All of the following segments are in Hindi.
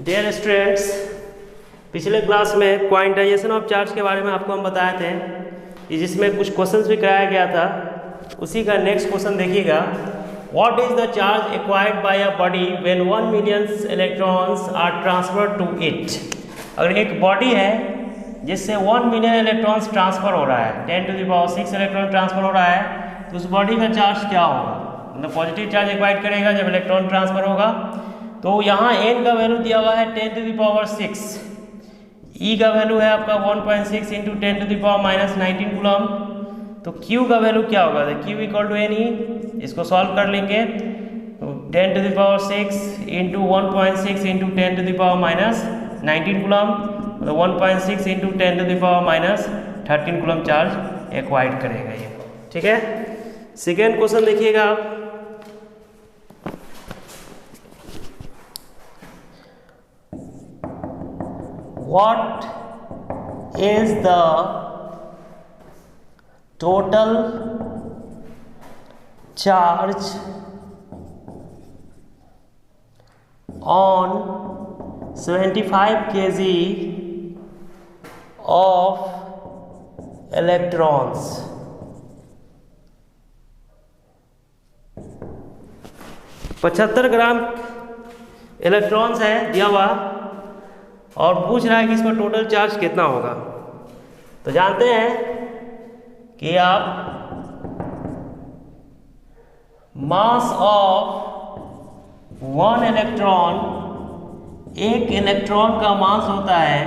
डियर स्टूडेंट्स, पिछले क्लास में क्वांटाइजेशन ऑफ चार्ज के बारे में आपको हम बताए थे कि जिसमें कुछ क्वेश्चंस भी कराया गया था। उसी का नेक्स्ट क्वेश्चन देखिएगा। What is the charge acquired by a body when 1 million electrons are transferred to it. अगर एक बॉडी है जिससे 1 मिलियन इलेक्ट्रॉन्स ट्रांसफर हो रहा है, 10⁶ इलेक्ट्रॉन ट्रांसफर हो रहा है, तो उस बॉडी का चार्ज क्या होगा? मतलब पॉजिटिव चार्ज एक्वायर्ड करेगा जब इलेक्ट्रॉन ट्रांसफर होगा। तो यहाँ n का वैल्यू दिया हुआ है 10⁶, E का वैल्यू है आपका 1.6 इंटू 10⁻⁻19 कूलम। तो Q का वैल्यू क्या होगा? Q equal to NE। इसको सॉल्व कर लेंगे तो 10⁶ इंटू 1.6 इंटू 10⁻⁻19 कूलम, मतलब 1.6 इंटू 10⁻⁻13 कूलम चार्ज एक्वायर्ड करेगा ये। ठीक है, सेकेंड क्वेश्चन देखिएगा आप। What is the total charge on 75 kg of electrons? पचहत्तर ग्राम इलेक्ट्रॉन्स है दिया हुआ और पूछ रहा है कि इसका टोटल चार्ज कितना होगा। तो जानते हैं कि आप मास ऑफ 1 इलेक्ट्रॉन, एक इलेक्ट्रॉन का मास होता है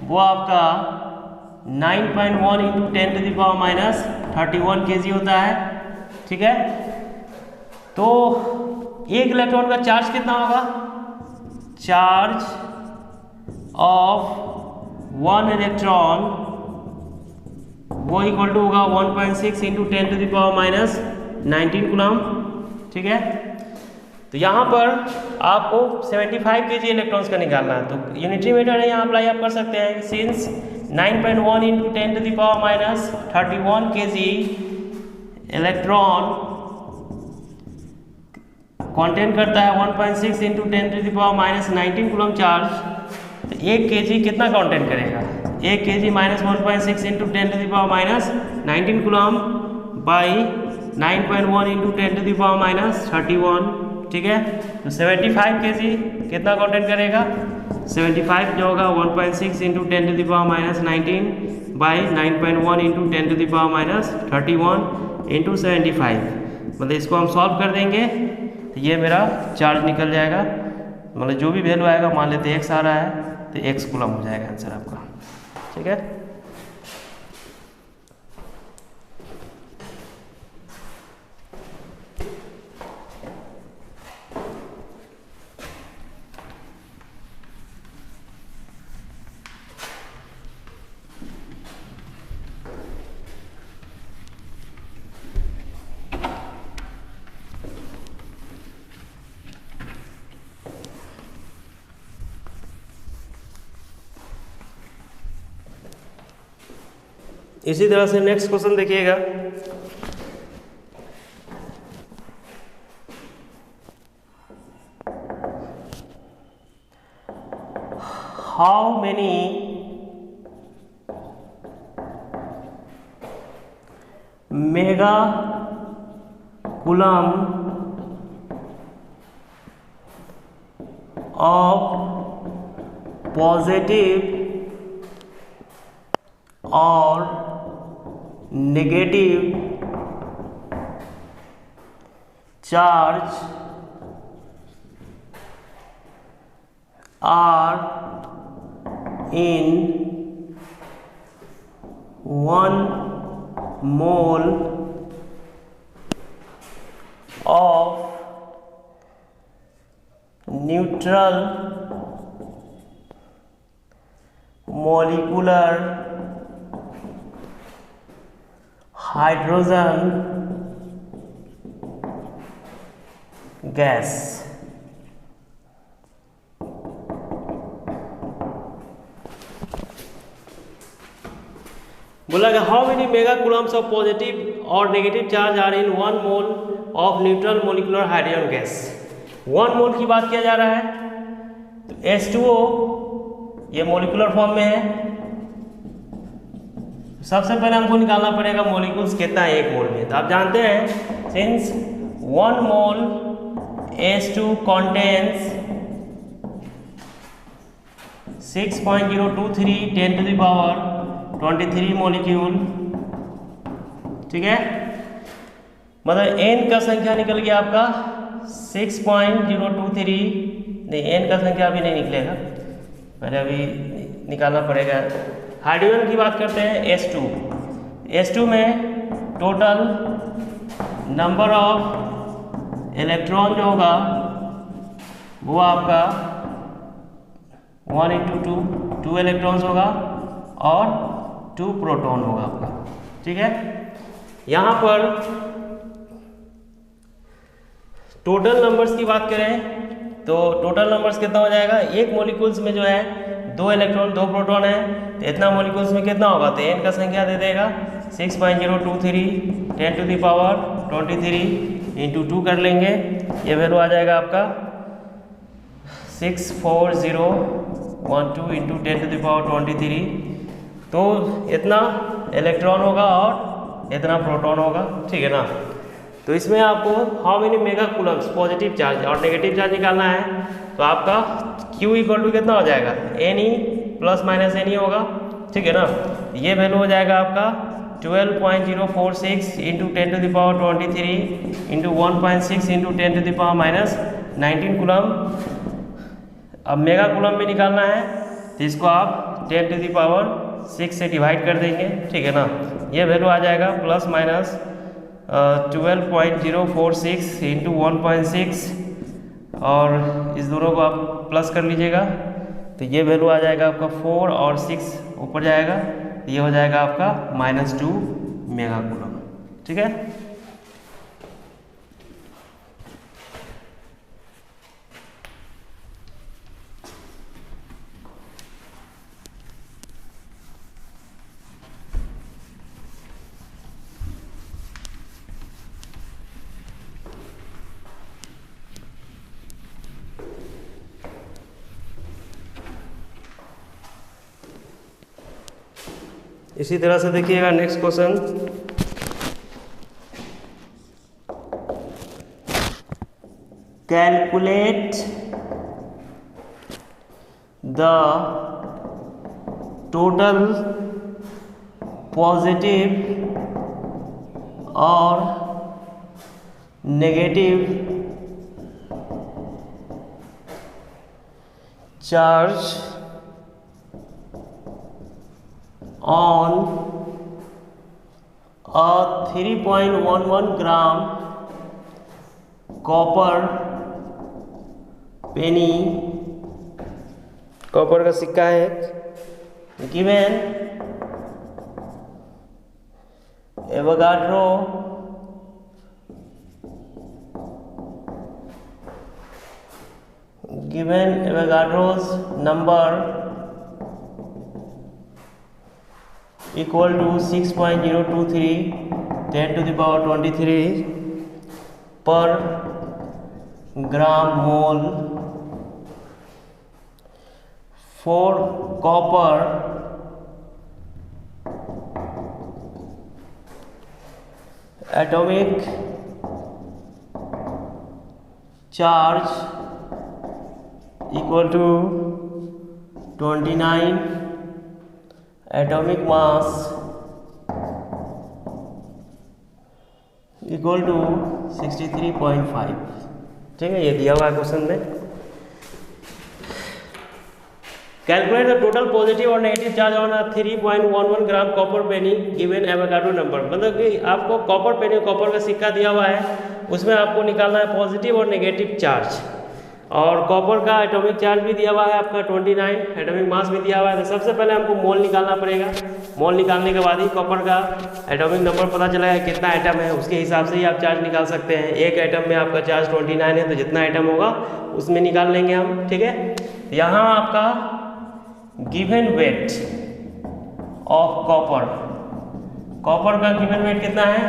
वो आपका 9.1 इंटू 10⁻31 kg होता है। ठीक है, तो एक इलेक्ट्रॉन का चार्ज कितना होगा? चार्ज ऑफ 1 इलेक्ट्रॉन वो इक्वल टू होगा 1.6 इंटू 10⁻⁻19 कूलम। ठीक है, तो यहाँ पर आपको 75 kg इलेक्ट्रॉन्स का निकालना है। तो यूनिटरी मेथड है, यहाँ अप्लाई आप कर सकते हैं। Since 9.1 into 10⁻31 kg electron contain करता है 1.6 इंटू 10⁻⁻19 कूलम चार्ज, तो 1 kg कितना कंटेन करेगा? 1 kg minus 1.6 into 10⁻⁻19 coulomb by 9.1 into 10⁻⁻31। ठीक है, तो 75 kg कितना कंटेन करेगा? 75 जो होगा 1.6 इंटू 10⁻⁻19 बाई 9.1 इंटू 10⁻⁻31 इंटू 75। मतलब इसको हम सॉल्व कर देंगे तो ये मेरा चार्ज निकल जाएगा। मतलब जो भी वैल्यू आएगा, मान लेते हैं x आ रहा है तो x कूलम हो जाएगा आंसर आपका। ठीक है, इसी तरह से नेक्स्ट क्वेश्चन देखिएगा। How many mega coulomb of positive और negative charge are in 1 mole of neutral molecular hydrogen gas. बोला कि how many mega coulombs of positive और negative charge are in 1 mole of neutral molecular hydrogen gas. 1 mole की बात किया जा रहा है तो H2O ये मोलिकुलर फॉर्म में है। सबसे पहले हमको निकालना पड़ेगा मोलिकुल्स कितना है 1 मोल में। तो आप जानते हैं सिंस 1 मोल H2 contains 6.023 10⁻23 मोलिक्यूल, ठीक है। मतलब n का संख्या निकल गया आपका 6.023, नहीं n का संख्या अभी नहीं निकलेगा, पहले अभी निकालना पड़ेगा। हाइड्रोजन की बात करते हैं H2। H2 में टोटल नंबर ऑफ इलेक्ट्रॉन जो होगा वो आपका 1:2 इलेक्ट्रॉन्स होगा और 2 प्रोटॉन होगा आपका, ठीक है। यहाँ पर टोटल नंबर्स की बात करें तो टोटल नंबर्स कितना हो जाएगा, एक मोलिकुल्स में जो है 2 इलेक्ट्रॉन 2 प्रोटॉन है, तो इतना मोलिकुल्स में कितना होगा, तो n का संख्या दे देगा 6.023 10⁻23 इंटू 2 कर लेंगे, ये वैल्यू आ जाएगा आपका 64012 इंटू 10⁻23। तो इतना इलेक्ट्रॉन होगा और इतना प्रोटॉन होगा, ठीक है ना। तो इसमें आपको how many mega Coulomb's positive charge और नेगेटिव चार्ज निकालना है। तो आपका Q इक्वल टू कितना हो जाएगा, Ne प्लस माइनस Ne होगा, ठीक है ना। ये वैल्यू हो जाएगा आपका 12.046 इंटू 10⁻23 इंटू 1.6 इंटू 10⁻19 कूलम। अब मेगा कूलम में निकालना है तो इसको आप 10⁻6 से डिवाइड कर देंगे, ठीक है ना। ये वैल्यू आ जाएगा प्लस माइनस 12.046 इंटू 1.6 और इस दोनों को आप प्लस कर लीजिएगा, तो ये वैल्यू आ जाएगा आपका 4 और 6 ऊपर जाएगा, तो ये हो जाएगा आपका -2 मेगा कूलम, ठीक है। इसी तरह से देखिएगा next question, calculate the total positive और negative charge on a 3.11 gram copper penny, copper का सिक्का है, given Avogadro number equal to 6.023 10⁻23 per gram mole for copper atomic charge equal to 29, atomic mass equal to 63.5, ठीक है। ये दिया हुआ है क्वेश्चन में। कैलकुलेट द टोटल पॉजिटिव और negative charge on 3.11 gram copper penny given Avogadro number. मतलब कि आपको कॉपर पेनी, कॉपर का सिक्का दिया हुआ है, उसमें आपको निकालना है पॉजिटिव और नेगेटिव चार्ज, और कॉपर का एटॉमिक चार्ज भी दिया हुआ है आपका 29, एटॉमिक मास भी दिया हुआ है। तो सबसे पहले हमको मोल निकालना पड़ेगा। मोल निकालने के बाद ही कॉपर का एटॉमिक नंबर पता चलेगा कितना एटम है, उसके हिसाब से ही आप चार्ज निकाल सकते हैं। एक एटम में आपका चार्ज 29 है, तो जितना एटम होगा उसमें निकाल लेंगे हम, ठीक है। यहाँ आपका given weight of copper, copper का गिवन वेट कितना है,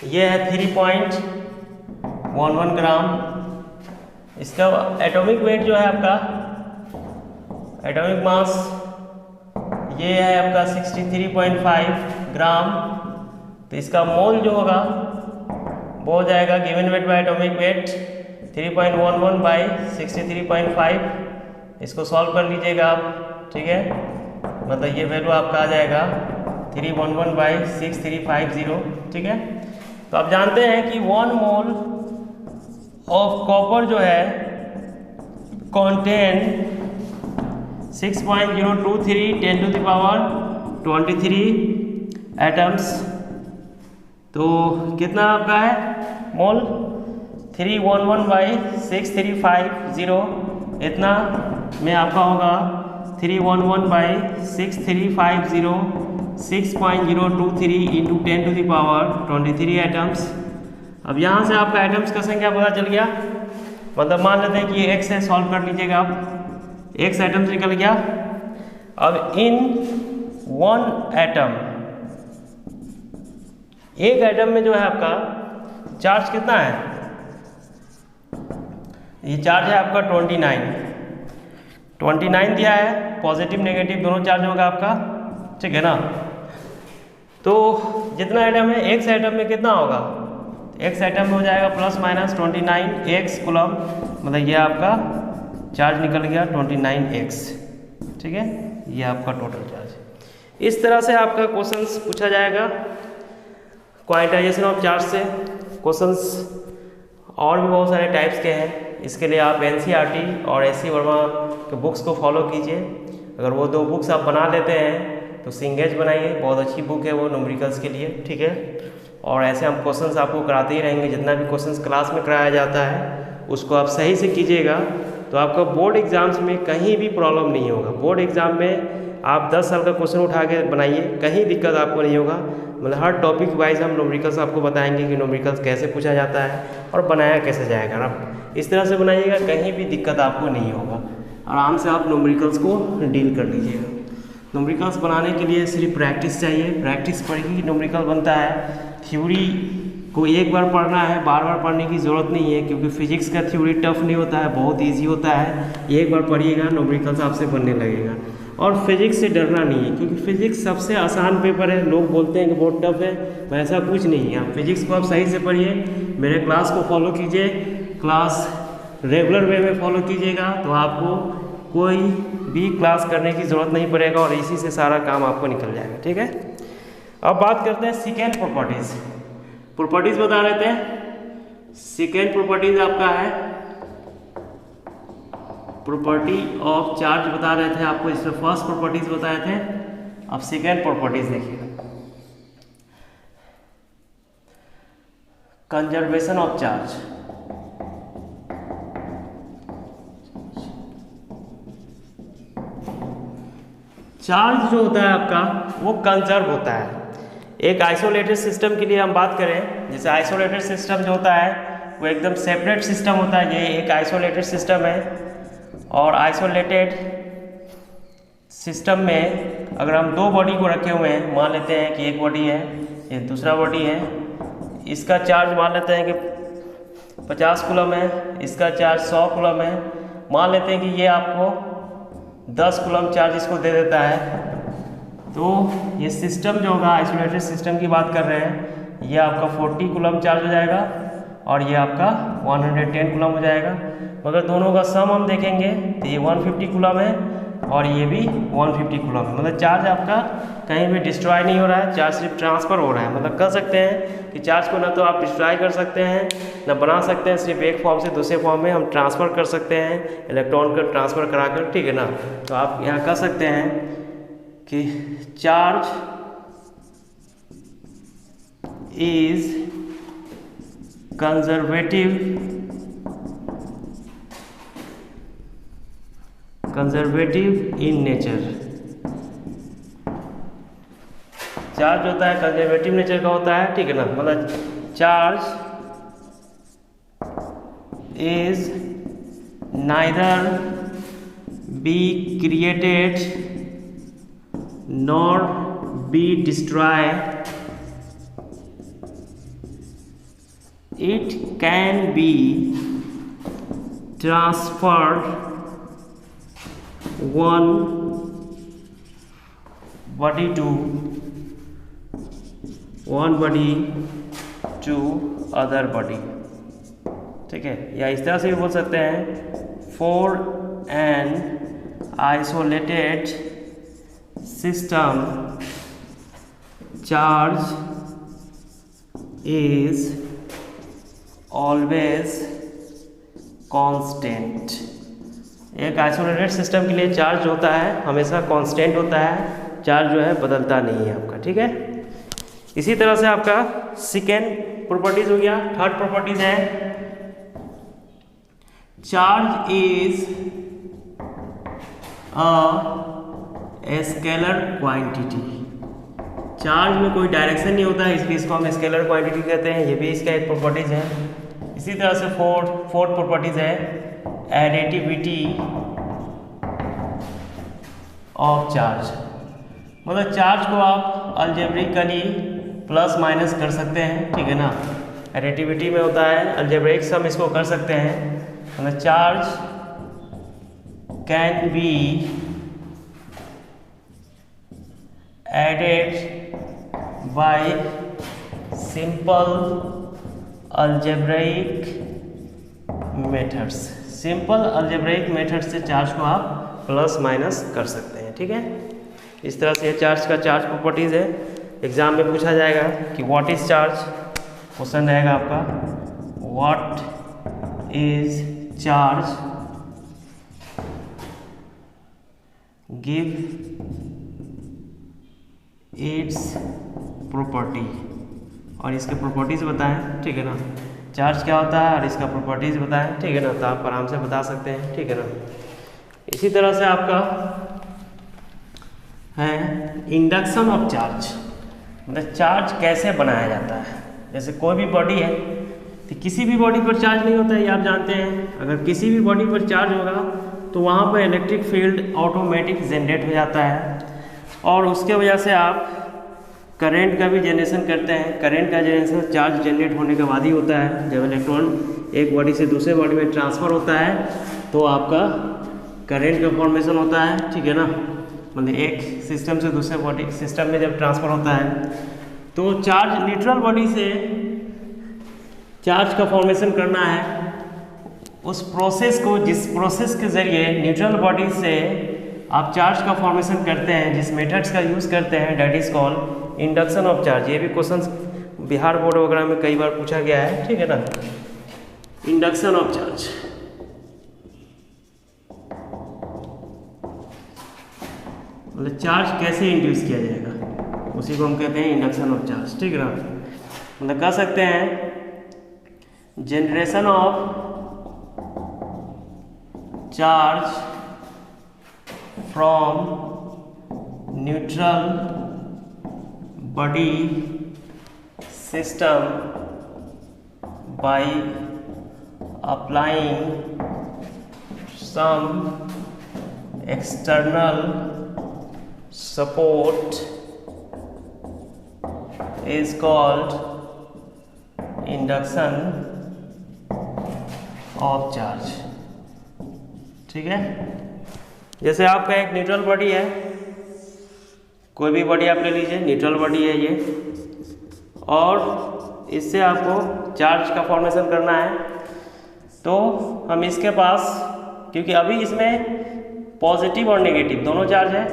ये है 3.11 ग्राम। इसका एटॉमिक वेट जो है आपका, एटॉमिक मास ये है आपका 63.5 ग्राम। तो इसका मोल जो होगा वो हो जाएगा given weight by atomic weight 3.11 by 63.5। इसको सॉल्व कर लीजिएगा आप, ठीक है। मतलब ये वैल्यू आपका आ जाएगा 311 बाई 6350, ठीक है। तो आप जानते हैं कि 1 मोल ऑफ कॉपर जो है कॉन्टेन 6.023 10⁻23 एटम्स। तो कितना आपका है मोल 311 बाई 6350, इतना में आपका होगा 311 बाई 6350 6.023 इंटू 10⁻23 एटम्स। अब यहाँ से आपका एटम्स का संख्या पता चल गया। मतलब मान लेते हैं कि ये x है, सॉल्व कर लीजिएगा आप, x एटम्स निकल गया। अब इन 1 एटम, एक एटम में जो है आपका चार्ज कितना है, ये चार्ज है आपका 29 दिया है, पॉजिटिव नेगेटिव दोनों चार्ज होगा आपका, ठीक है ना। तो जितना एटम है x एटम में कितना होगा, x एटम में हो जाएगा प्लस माइनस 29x कूलम, मतलब ये आपका चार्ज निकल गया 29x, ठीक है। ये आपका टोटल चार्ज। इस तरह से आपका क्वेश्चंस पूछा जाएगा क्वांटाइजेशन ऑफ चार्ज से। क्वेश्चंस और भी बहुत सारे टाइप्स के हैं, इसके लिए आप NCERT और SC वर्मा के बुक्स को फॉलो कीजिए। अगर वो 2 बुक्स आप बना लेते हैं तो सिंगेज बनाइए, बहुत अच्छी बुक है वो न्यूमेरिकल्स के लिए, ठीक है। और ऐसे हम क्वेश्चंस आपको कराते ही रहेंगे, जितना भी क्वेश्चंस क्लास में कराया जाता है उसको आप सही से कीजिएगा तो आपका बोर्ड एग्जाम्स में कहीं भी प्रॉब्लम नहीं होगा। बोर्ड एग्जाम में आप 10 साल का क्वेश्चन उठा के बनाइए, कहीं दिक्कत आपको नहीं होगा। मतलब हर टॉपिक वाइज हम न्यूमेरिकल्स आपको बताएंगे कि न्यूमेरिकल्स कैसे पूछा जाता है और बनाया कैसे जाएगा। आप इस तरह से बनाइएगा, कहीं भी दिक्कत आपको नहीं होगा, आराम से आप न्यूमेरिकल्स को डील कर लीजिएगा। न्यूमेरिकल्स बनाने के लिए सिर्फ प्रैक्टिस चाहिए, प्रैक्टिस पढ़ेगी न्यूमेरिकल बनता है। थ्योरी को एक बार पढ़ना है, बार बार पढ़ने की ज़रूरत नहीं है, क्योंकि फिजिक्स का थ्योरी टफ नहीं होता है, बहुत ईजी होता है। एक बार पढ़िएगा न्यूमेरिकल्स आपसे बनने लगेगा। और फिजिक्स से डरना नहीं है, क्योंकि फिजिक्स सबसे आसान पेपर है। लोग बोलते हैं कि बहुत टफ है, वैसा कुछ नहीं है। आप फिजिक्स को आप सही से पढ़िए, मेरे क्लास को फॉलो कीजिए, क्लास रेगुलर वे में फॉलो कीजिएगा तो आपको कोई भी क्लास करने की ज़रूरत नहीं पड़ेगा और इसी से सारा काम आपको निकल जाएगा, ठीक है। अब बात करते हैं सेकेंड प्रॉपर्टीज़ बता रहे थे। सेकेंड प्रॉपर्टीज आपका है प्रॉपर्टी ऑफ चार्ज बता रहे थे आपको, इसमें फर्स्ट प्रॉपर्टीज बताए थे। अब सेकेंड प्रॉपर्टीज देखिएगा, कंजर्वेशन ऑफ चार्ज। चार्ज जो होता है आपका वो कंजर्व होता है। एक आइसोलेटेड सिस्टम के लिए हम बात करें, जैसे आइसोलेटेड सिस्टम जो होता है वो एकदम सेपरेट सिस्टम होता है। ये एक आइसोलेटेड सिस्टम है और आइसोलेटेड सिस्टम में अगर हम 2 बॉडी को रखे हुए हैं, मान लेते हैं कि एक बॉडी है, ये दूसरा बॉडी है, इसका चार्ज मान लेते हैं कि 50 कूलम है, इसका चार्ज 100 कूलम है। मान लेते हैं कि ये आपको 10 कूलम चार्ज इसको दे देता है, तो ये सिस्टम जो होगा आइसोलेटेड सिस्टम की बात कर रहे हैं, ये आपका 40 कूलम चार्ज हो जाएगा और ये आपका 110 कूलम हो जाएगा। मगर दोनों का सम हम देखेंगे तो ये 150 कूलम है और ये भी 150 कूलम है। मतलब चार्ज आपका कहीं भी डिस्ट्रॉय नहीं हो रहा है, चार्ज सिर्फ ट्रांसफ़र हो रहा है। मतलब कह सकते हैं कि चार्ज को ना तो आप डिस्ट्रॉय कर सकते हैं ना बना सकते हैं, सिर्फ एक फॉर्म से दूसरे फॉर्म में हम ट्रांसफ़र कर सकते हैं, इलेक्ट्रॉन का ट्रांसफ़र करा कर, ठीक है ना। तो आप यहाँ कह सकते हैं कि charge is conservative in nature. Charge होता है कंजर्वेटिव नेचर का होता है, ठीक है ना। मतलब charge is neither be created nor be destroy, it can be transfer one body to other body, ठीक है। या इस तरह से भी बोल सकते हैं, for an isolated system charge is always constant. एक आइसोलेटेड सिस्टम के लिए चार्ज होता है हमेशा कांस्टेंट होता है, चार्ज जो है बदलता नहीं है आपका, ठीक है। इसी तरह से आपका सेकेंड प्रॉपर्टीज हो गया। थर्ड प्रॉपर्टीज है, charge is a scalar quantity. Charge में कोई डायरेक्शन नहीं होता है, इसलिए इसको हम स्केलर क्वांटिटी कहते हैं। ये भी इसका एक प्रॉपर्टीज है। इसी तरह से फोर्थ प्रॉपर्टीज है, एडिटिविटी ऑफ चार्ज। मतलब चार्ज को आप अलजेब्रिकली प्लस माइनस कर सकते हैं, ठीक है ना। एडिटिविटी में होता है अलजेब्रिक सम, इसको कर सकते हैं। मतलब charge can be added by simple algebraic methods. Simple algebraic method से चार्ज को आप प्लस माइनस कर सकते हैं, ठीक है। इस तरह से चार्ज का चार्ज प्रॉपर्टीज है। एग्जाम में पूछा जाएगा कि व्हाट इज चार्ज। क्वेश्चन रहेगा आपका, what is charge, give its property, और इसके प्रॉपर्टीज बताएं, ठीक है ना। चार्ज क्या होता है और इसका प्रॉपर्टीज बताएं, ठीक है ना। तो आप आराम से बता सकते हैं, ठीक है ना। इसी तरह से आपका है इंडक्शन ऑफ चार्ज। मतलब चार्ज कैसे बनाया जाता है। जैसे कोई भी बॉडी है तो किसी भी बॉडी पर चार्ज नहीं होता है, ये आप जानते हैं। अगर किसी भी बॉडी पर चार्ज होगा तो वहाँ पर इलेक्ट्रिक फील्ड ऑटोमेटिक जनरेट हो जाता है, और उसके वजह से आप करंट का भी जनरेशन करते हैं। करंट का जनरेशन चार्ज जनरेट होने के बाद ही होता है। जब इलेक्ट्रॉन एक बॉडी से दूसरे बॉडी में ट्रांसफ़र होता है तो आपका करंट का फॉर्मेशन होता है, ठीक है ना। मतलब एक सिस्टम से दूसरे बॉडी सिस्टम में जब ट्रांसफ़र होता है तो चार्ज न्यूट्रल बॉडी से चार्ज का फॉर्मेशन करना है। उस प्रोसेस को, जिस प्रोसेस के ज़रिए न्यूट्रल बॉडी से आप चार्ज का फॉर्मेशन करते हैं, जिस मेथड्स का यूज़ करते हैं, that is called induction of charge. ये भी क्वेश्चन बिहार बोर्ड वगैरह में कई बार पूछा गया है, ठीक है ना। इंडक्शन ऑफ चार्ज, मतलब चार्ज कैसे इंड्यूस किया जाएगा, उसी को हम कहते हैं इंडक्शन ऑफ चार्ज, ठीक है ना। मतलब कह सकते हैं generation of charge from neutral body system by applying some external support is called induction of charge। ठीक है, जैसे आपका एक न्यूट्रल बॉडी है, कोई भी बॉडी आप ले लीजिए, न्यूट्रल बॉडी है ये, और इससे आपको चार्ज का फॉर्मेशन करना है। तो हम इसके पास, क्योंकि अभी इसमें पॉजिटिव और नेगेटिव दोनों चार्ज है,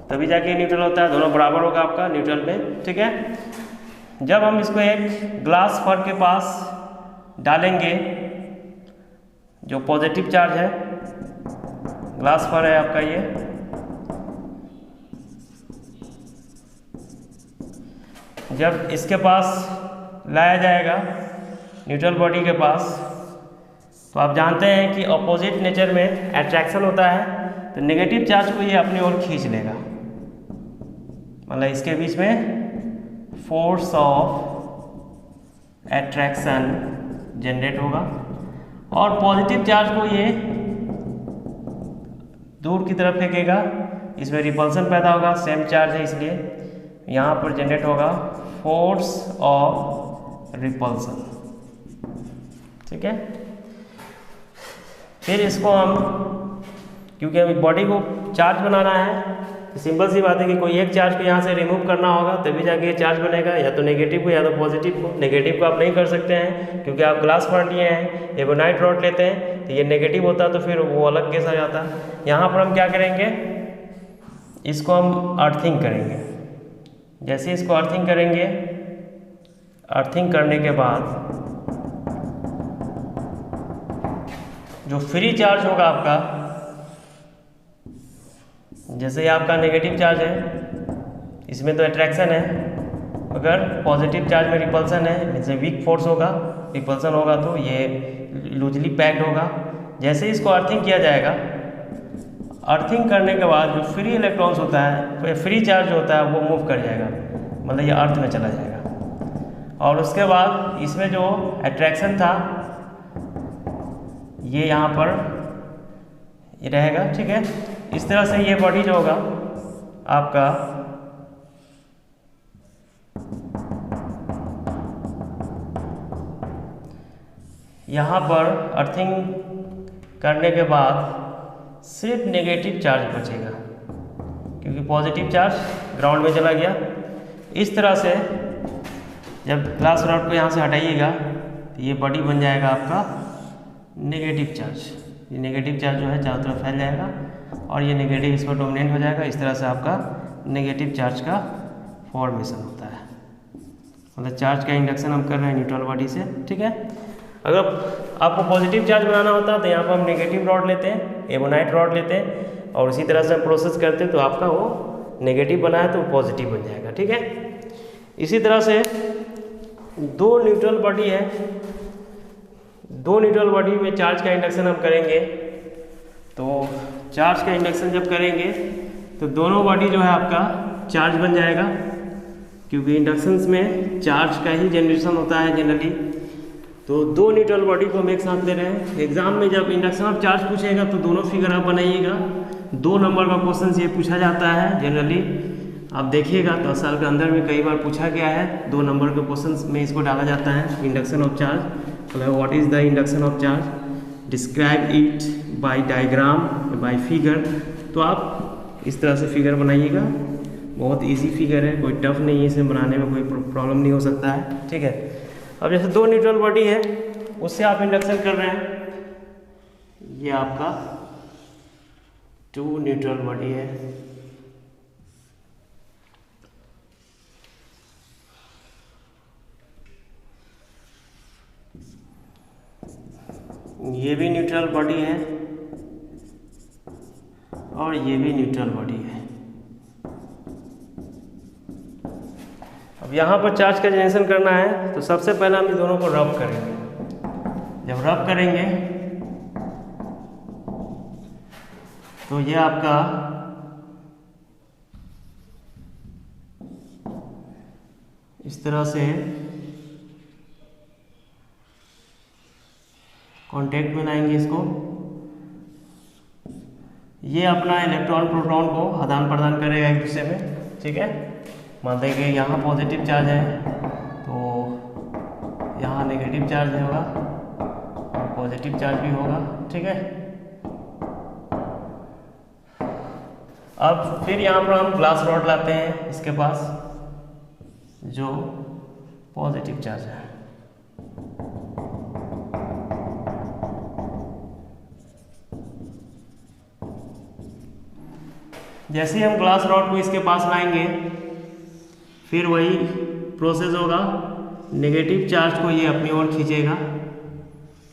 तभी जाके न्यूट्रल होता है, दोनों बराबर होगा आपका न्यूट्रल में, ठीक है। जब हम इसको एक ग्लास फर के पास डालेंगे, जो पॉजिटिव चार्ज है, ग्लास फर है आपका ये, जब इसके पास लाया जाएगा न्यूट्रल बॉडी के पास, तो आप जानते हैं कि अपोजिट नेचर में अट्रैक्शन होता है, तो नेगेटिव चार्ज को ये अपनी ओर खींच लेगा। मतलब इसके बीच में फोर्स ऑफ अट्रैक्शन जनरेट होगा, और पॉजिटिव चार्ज को ये दूर की तरफ फेंकेगा, इसमें रिपल्सन पैदा होगा, सेम चार्ज है इसलिए यहाँ पर जनरेट होगा फोर्स ऑफ रिपल्सन। ठीक है, फिर इसको हम, क्योंकि अभी बॉडी को चार्ज बनाना है, तो सिंपल सी बात है कि कोई एक चार्ज को यहाँ से रिमूव करना होगा तभी जाके ये चार्ज बनेगा, या तो नेगेटिव को या तो पॉजिटिव को। नेगेटिव को आप नहीं कर सकते हैं क्योंकि आप ग्लास पॉइंट लिए हैं, एबोनाइट रॉड लेते हैं तो ये नेगेटिव होता तो फिर वो अलग केस आ जाता। यहाँ पर हम क्या करेंगे, इसको हम अर्थिंग करेंगे। जैसे इसको अर्थिंग करेंगे, अर्थिंग करने के बाद जो फ्री चार्ज होगा आपका, जैसे ये आपका नेगेटिव चार्ज है, इसमें तो अट्रैक्शन है, अगर पॉजिटिव चार्ज में रिपल्सन है, जैसे वीक फोर्स होगा, रिपल्सन होगा तो ये लूजली पैक्ड होगा। जैसे इसको अर्थिंग किया जाएगा, अर्थिंग करने के बाद जो फ्री इलेक्ट्रॉन्स होता है, फ्री चार्ज होता है, वो मूव कर जाएगा, मतलब ये अर्थ में चला जाएगा। और उसके बाद इसमें जो अट्रैक्शन था ये यहाँ पर ये रहेगा, ठीक है। इस तरह से ये बॉडी जो होगा आपका यहाँ पर अर्थिंग करने के बाद सिर्फ नेगेटिव चार्ज बचेगा, क्योंकि पॉजिटिव चार्ज ग्राउंड में चला गया। इस तरह से जब ग्लास रॉड को यहाँ से हटाइएगा तो ये बॉडी बन जाएगा आपका नेगेटिव चार्ज। ये नेगेटिव चार्ज जो है चारों तरफ फैल जाएगा और ये नेगेटिव इस पर डोमिनेट हो जाएगा। इस तरह से आपका नेगेटिव चार्ज का फॉर्मेशन होता है, मतलब चार्ज का इंडक्शन हम कर रहे हैं न्यूट्रल बॉडी से, ठीक है। अगर आपको पॉजिटिव चार्ज बनाना होता है तो यहाँ पर हम नेगेटिव रॉड लेते हैं, एबोनाइट रॉड लेते हैं, और इसी तरह से हम प्रोसेस करते हैं तो आपका वो नेगेटिव बना है तो वो पॉजिटिव बन जाएगा, ठीक है। इसी तरह से दो न्यूट्रल बॉडी है, दो न्यूट्रल बॉडी में चार्ज का इंडक्शन हम करेंगे। तो चार्ज का इंडक्शन जब करेंगे तो दोनों बॉडी जो है आपका चार्ज बन जाएगा, क्योंकि इंडक्शंस में चार्ज का ही जनरेशन होता है जनरली। तो दो न्यूट्रल बॉडी को हम एक साथ ले रहे हैं। एग्जाम में जब इंडक्शन ऑफ चार्ज पूछेगा तो दोनों फिगर आप बनाइएगा। 2 नंबर का क्वेश्चन ये पूछा जाता है जनरली, आप देखिएगा 10 साल के अंदर में कई बार पूछा गया है। 2 नंबर के क्वेश्चन में इसको डाला जाता है, इंडक्शन ऑफ चार्ज, मतलब what is the induction of charge, describe it by diagram by figure. तो आप इस तरह से फिगर बनाइएगा, बहुत इजी फिगर है, कोई टफ नहीं है, इसे बनाने में कोई प्रॉब्लम नहीं हो सकता है, ठीक है। अब जैसे 2 न्यूट्रल बॉडी है उससे आप इंडक्शन कर रहे हैं, ये आपका 2 न्यूट्रल बॉडी है, ये भी न्यूट्रल बॉडी है और ये भी न्यूट्रल बॉडी है। अब यहाँ पर चार्ज का जनरेशन करना है तो सबसे पहले हम इन दोनों को रब करेंगे। जब रब करेंगे तो ये आपका इस तरह से कांटेक्ट में लाएंगे इसको। ये अपना इलेक्ट्रॉन प्रोटॉन को आदान प्रदान करेगा एक दूसरे में, ठीक है। मान लें कि यहाँ पॉजिटिव चार्ज है तो यहाँ नेगेटिव चार्ज होगा और पॉजिटिव चार्ज भी होगा, ठीक है। अब फिर यहाँ पर हम ग्लास रॉड लाते हैं इसके पास जो पॉजिटिव चार्ज है। जैसे हम ग्लास रॉड को इसके पास लाएंगे फिर वही प्रोसेस होगा, नेगेटिव चार्ज को ये अपनी ओर खींचेगा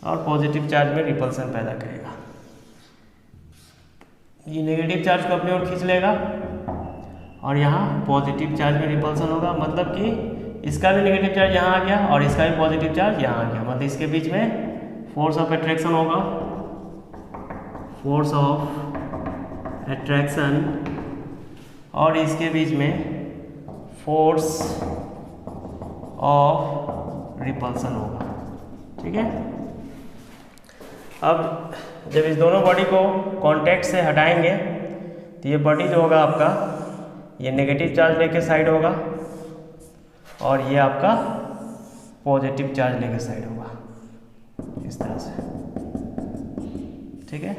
और पॉजिटिव चार्ज में रिपल्सन पैदा करेगा। ये नेगेटिव चार्ज को अपनी ओर खींच लेगा और यहाँ पॉजिटिव चार्ज में रिपल्सन होगा, मतलब कि इसका भी नेगेटिव चार्ज यहाँ आ गया और इसका भी पॉजिटिव चार्ज यहाँ आ गया, मतलब इसके बीच में फोर्स ऑफ अट्रैक्शन होगा, फोर्स ऑफ अट्रैक्शन, और इसके बीच में फोर्स ऑफ रिपल्सन होगा, ठीक है। अब जब इस दोनों बॉडी को कांटेक्ट से हटाएंगे तो ये बॉडी जो होगा आपका ये नेगेटिव चार्ज लेके साइड होगा और ये आपका पॉजिटिव चार्ज लेके साइड होगा, इस तरह से, ठीक है।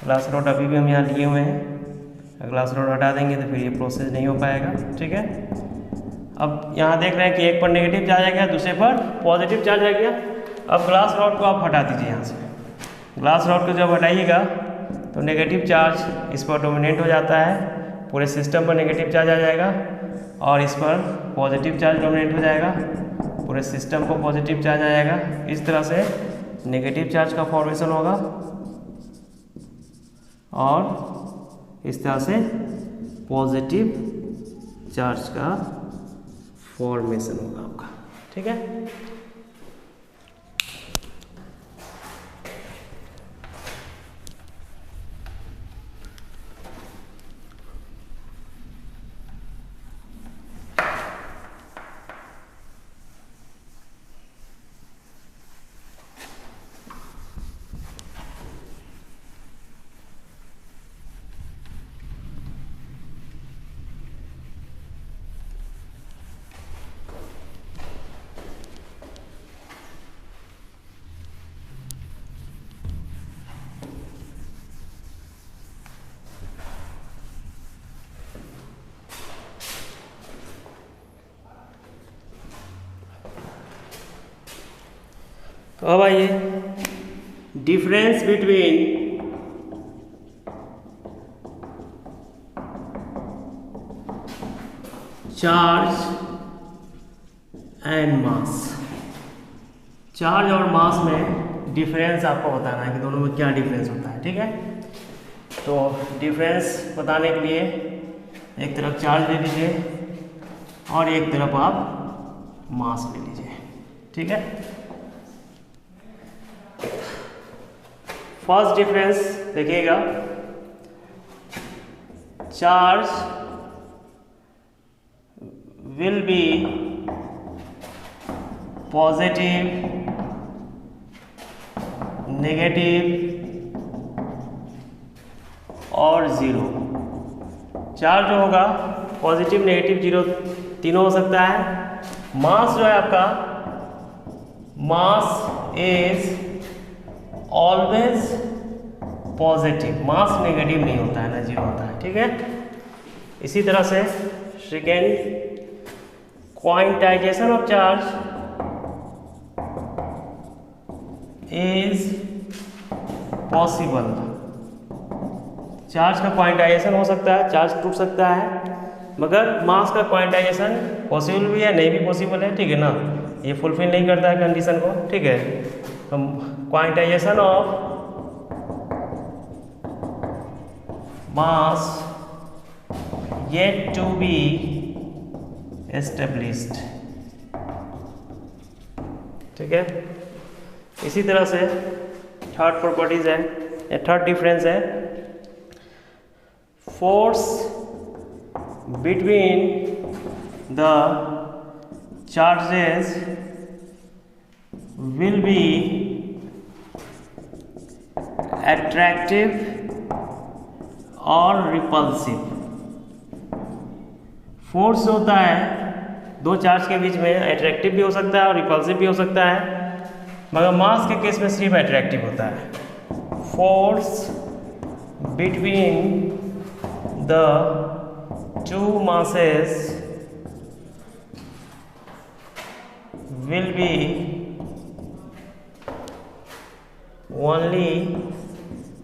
ग्लास रॉड अभी भी हम यहाँ लिए हुए हैं, ग्लास रॉड हटा देंगे तो फिर ये प्रोसेस नहीं हो पाएगा, ठीक है। अब यहाँ देख रहे हैं कि एक पर नेगेटिव चार्ज आ गया, दूसरे पर पॉजिटिव चार्ज आ गया। अब ग्लास रॉड को आप हटा दीजिए यहाँ से। ग्लास रॉड को जब हटाइएगा तो नेगेटिव चार्ज इस पर डोमिनेट हो जाता है, पूरे सिस्टम पर नेगेटिव चार्ज आ जाएगा, और इस पर पॉजिटिव चार्ज डोमिनेट हो जाएगा, पूरे सिस्टम को पॉजिटिव चार्ज आ जाएगा। इस तरह से नेगेटिव चार्ज का फॉर्मेशन होगा और इस तरह से पॉजिटिव चार्ज का फॉर्मेशन होगा आपका, ठीक है। तो अब आइए difference between charge and mass. Charge और मास में डिफरेंस आपको बताना है कि दोनों में क्या डिफरेंस होता है, ठीक है। तो डिफरेंस बताने के लिए एक तरफ चार्ज ले लीजिए और एक तरफ आप मास ले लीजिए, ठीक है। फर्स्ट डिफरेंस देखिएगा, charge will be positive, negative और ज़ीरो। चार्ज जो होगा पॉजिटिव, नेगेटिव, जीरो तीनों हो सकता है। मास जो है आपका, mass is always positive, mass negative नहीं होता है ना जीरो होता है, ठीक है। इसी तरह से second, quantization of charge is possible. Charge का क्वांटाइजेशन हो सकता है, चार्ज टूट सकता है, मगर मास का क्वांटाइजेशन पॉसिबल भी है, नहीं भी पॉसिबल है, ठीक है ना। ये फुलफिल नहीं करता है कंडीशन को, ठीक है। Quantization of mass yet to be established, ठीक है। इसी तरह से थर्ड प्रॉपर्टीज है, थर्ड डिफरेंस है, force between the charges will be attractive और repulsive। फोर्स होता है दो चार्ज के बीच में, अट्रैक्टिव भी हो सकता है और रिपल्सिव भी हो सकता है, मगर मास के केस में सिर्फ अट्रैक्टिव होता है। Force between the two masses will be only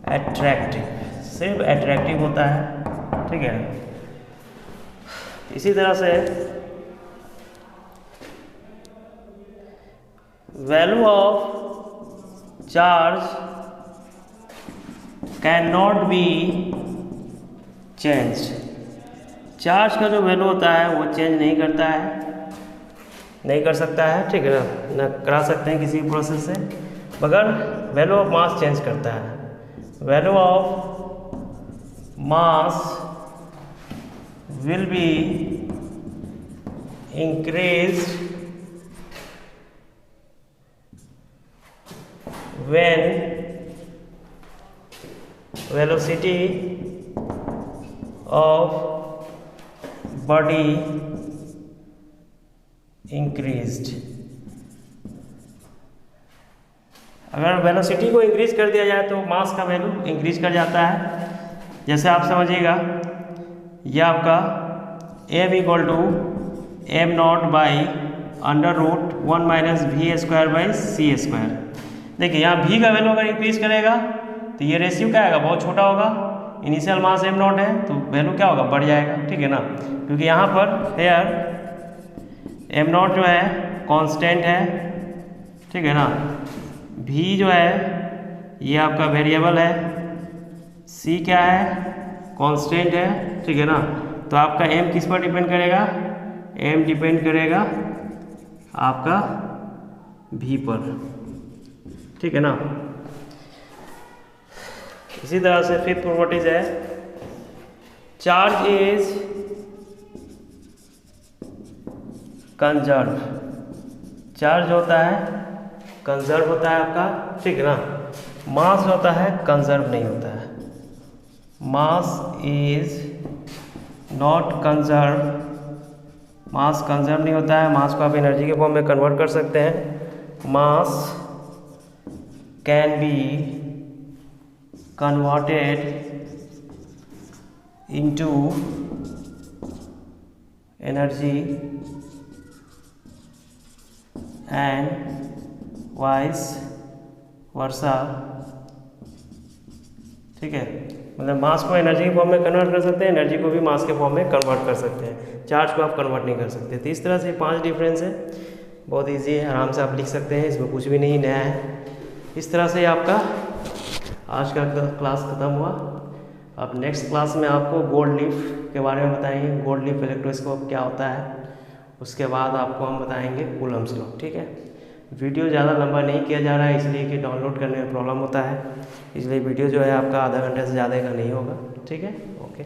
attractive, सिर्फ अट्रैक्टिव होता है, ठीक है। इसी तरह से value of charge can not be change. Charge का जो वैल्यू होता है वो चेंज नहीं करता है, नहीं कर सकता है, ठीक है ना करा सकते हैं किसी प्रोसेस से, मगर वैल्यू ऑफ मास चेंज करता है। Value of mass will be increased when velocity of body increased। अगर वेलोसिटी को इंक्रीज कर दिया जाए तो मास का वैल्यू इंक्रीज कर जाता है। जैसे आप समझिएगा, यह आपका m equal to M naught by under root 1 minus V square by C square. देखिए यहाँ v का वैल्यू अगर इंक्रीज करेगा तो ये रेशियो क्या आएगा, बहुत छोटा होगा। इनिशियल मास m नॉट है तो वैल्यू क्या होगा, बढ़ जाएगा, ठीक है ना। क्योंकि यहाँ पर हेयर m नॉट जो है कांस्टेंट है, ठीक है ना। v जो है ये आपका वेरिएबल है, c क्या है, कांस्टेंट है, ठीक है ना। तो आपका m किस पर डिपेंड करेगा, m डिपेंड करेगा आपका v पर, ठीक है ना। इसी तरह से फिफ्थ प्रॉपर्टीज है, चार्ज इज कंजर्व। चार्ज होता है कंजर्व होता है आपका, ठीक है ना। मास होता है कंजर्व नहीं होता है। Mass is not conserve, mass conserve नहीं होता है। मास को आप एनर्जी के फॉर्म में कन्वर्ट कर सकते हैं। मास can be converted into energy and vice versa, ठीक है। मतलब मास को एनर्जी के फॉर्म में कन्वर्ट कर सकते हैं, एनर्जी को भी मास के फॉर्म में कन्वर्ट कर सकते हैं। चार्ज को आप कन्वर्ट नहीं कर सकते। तो इस तरह से 5 डिफरेंस है, बहुत इजी है, आराम से आप लिख सकते हैं, इसमें कुछ भी नहीं नया है। इस तरह से आपका आज का क्लास खत्म हुआ। अब नेक्स्ट क्लास में आपको गोल्ड लीफ के बारे में बताएंगे, गोल्ड लीफ इलेक्ट्रोस्कोप क्या होता है। उसके बाद आपको हम बताएंगे कूलम्स लॉ, ठीक है। वीडियो ज़्यादा लंबा नहीं किया जा रहा है इसलिए कि डाउनलोड करने में प्रॉब्लम होता है, इसलिए वीडियो जो है आपका आधा घंटे से ज़्यादा का नहीं होगा, ठीक है। ओके।